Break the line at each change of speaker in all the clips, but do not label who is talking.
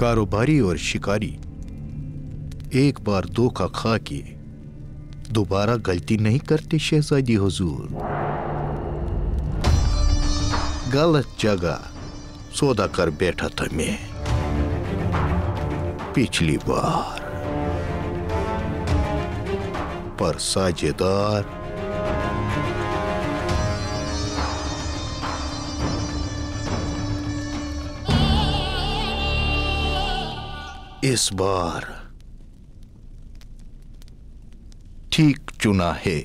कारोबारी और शिकारी एक बार धोखा खा के दोबारा गलती नहीं करते शहजादी हुजूर। गलत जगह सौदा कर बैठा था मैं पिछली बार, पर साझेदार इस बार ठीक चुना है।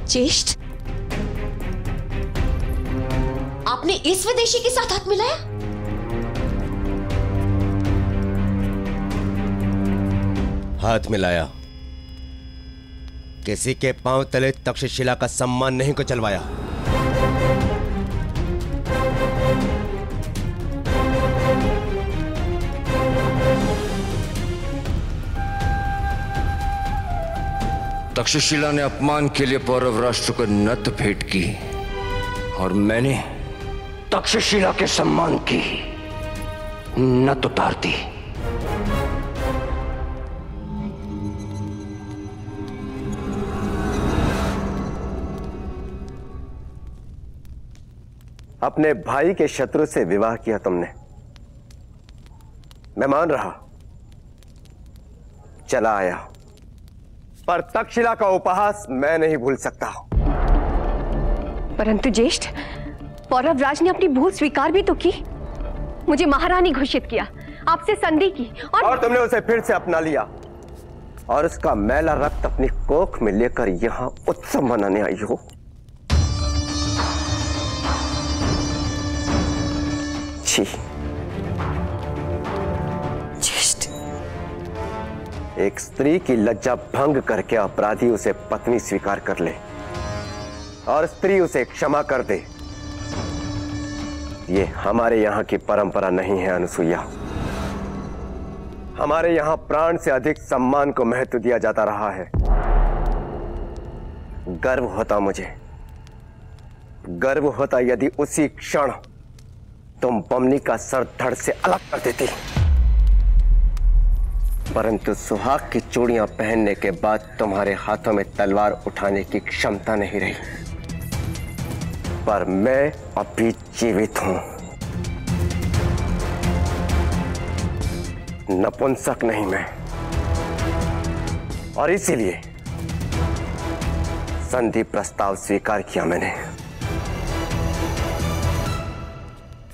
ज्येष्ठ, आपने इस विदेशी के साथ हाथ मिलाया?
हाथ मिलाया, किसी के पांव तले तक्षशिला का सम्मान नहीं को चलवाया।
तक्षशिला ने अपमान के लिए पौरव राष्ट्र को नत भेंट की और मैंने तक्षशिला के सम्मान की नत उतार दी।
अपने भाई के शत्रु से विवाह किया तुमने, मैं मान रहा, चला आया, पर तक्षशिला का उपहास मैं नहीं भूल सकता।
परंतु ज्येष्ठ, पौरव राज ने अपनी भूल स्वीकार भी तो की, मुझे महारानी घोषित किया, आपसे संधि की और
तुमने उसे फिर से अपना लिया और उसका मैला रक्त अपनी कोख में लेकर यहां उत्सव मनाने आई हो। छी, एक स्त्री की लज्जा भंग करके अपराधी उसे पत्नी स्वीकार कर ले और स्त्री उसे क्षमा कर दे, ये हमारे यहाँ की परंपरा नहीं है अनुसुईया। हमारे यहाँ प्राण से अधिक सम्मान को महत्व दिया जाता रहा है। गर्व होता मुझे, गर्व होता यदि उसी क्षण तुम बमनी का सर धड़ से अलग कर देती, परंतु सुहाग की चूड़ियां पहनने के बाद तुम्हारे हाथों में तलवार उठाने की क्षमता नहीं रही। पर मैं अभी जीवित हूं, नपुंसक नहीं मैं, और इसीलिए संधि प्रस्ताव स्वीकार किया मैंने।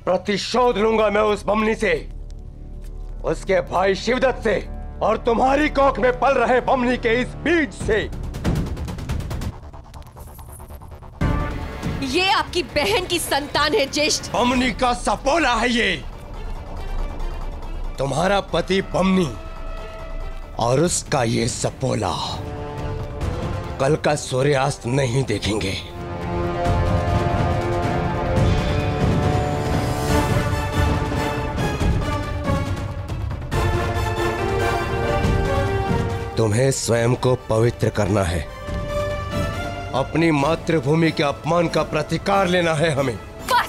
प्रतिशोध लूंगा मैं उस बमनी से, उसके भाई शिवदत्त से और तुम्हारी कोख में पल रहे बमनी के इस बीज से।
ये आपकी बहन की संतान है ज्येष्ठ।
बमनी का सपोला है ये। तुम्हारा पति बमनी और उसका ये सपोला कल का सूर्यास्त नहीं देखेंगे। तुम्हें स्वयं को पवित्र करना है, अपनी मातृभूमि के अपमान का प्रतिकार लेना है हमें।
बस!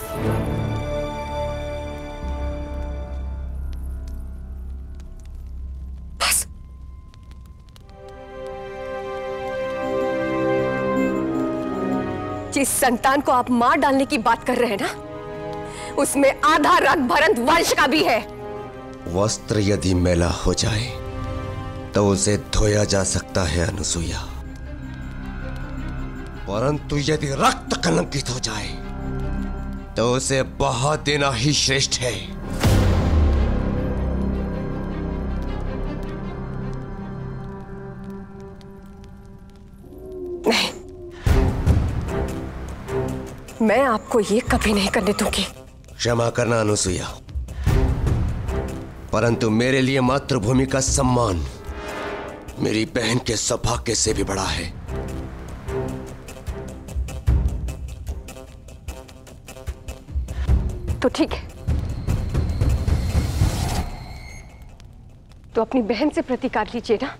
बस!
जिस संतान को आप मार डालने की बात कर रहे हैं ना, उसमें आधा रक्त भरत वंश का भी है।
वस्त्र यदि मैला हो जाए तो उसे धोया जा सकता है अनुसुईया, परंतु यदि रक्त कलंकित हो जाए तो उसे बहा देना ही श्रेष्ठ है।
मैं आपको ये कभी नहीं करने दूंगी।
क्षमा करना अनुसुईया, परंतु मेरे लिए मातृभूमि का सम्मान मेरी बहन के सौभाग्य से भी बड़ा है।
तो ठीक है, तो अपनी बहन से प्रतिकार लीजिए ना।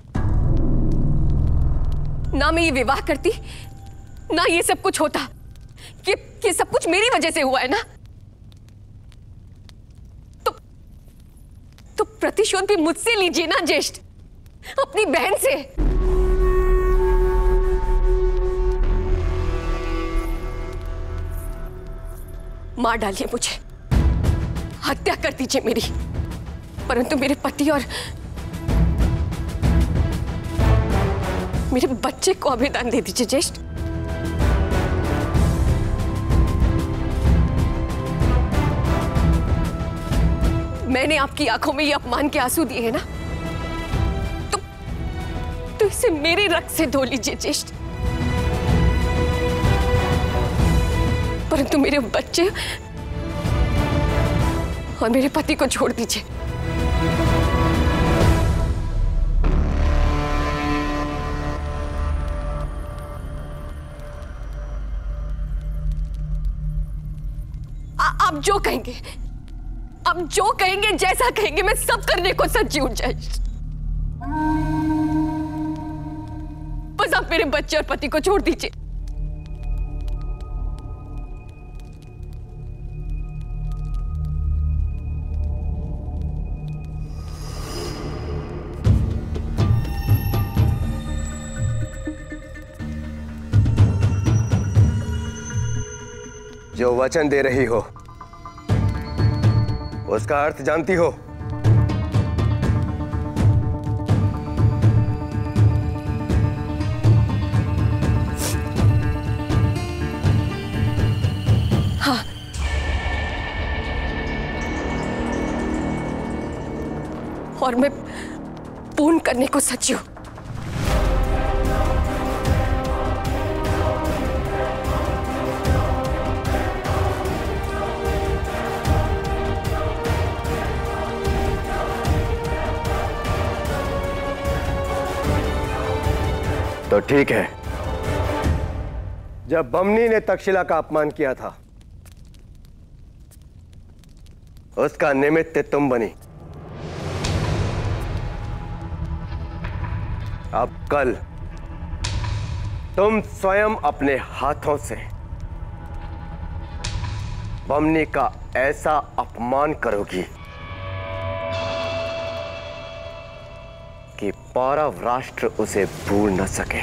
ना मैं ये विवाह करती, ना ये सब कुछ होता। कि सब कुछ मेरी वजह से हुआ है ना। तो प्रतिशोध भी मुझसे लीजिए ना ज्येष्ठ, अपनी बहन से। मार डालिए मुझे, हत्या कर दीजिए मेरी, परंतु मेरे पति और मेरे बच्चे को अभिदान दे दीजिए ज्येष्ठ। मैंने आपकी आंखों में ये अपमान के आंसू दिए हैं ना, तो इसे मेरे रक्त से धो लीजिए ज्येष्ठ, परंतु मेरे बच्चे और मेरे पति को छोड़ दीजिए। आप जो कहेंगे, आप जो कहेंगे, जैसा कहेंगे, मैं सब करने को सच्ची हूं ज्येष्ठ। बस आप मेरे बच्चे और पति को छोड़ दीजिए।
जो वचन दे रही हो उसका अर्थ जानती हो?
हाँ, और मैं पूर्ण करने को सच्ची हूं।
तो ठीक है, जब बमनी ने तक्षशिला का अपमान किया था उसका निमित्त तुम बनी। अब कल तुम स्वयं अपने हाथों से बमनी का ऐसा अपमान करोगी कि पौरव राष्ट्र उसे भूल न सके।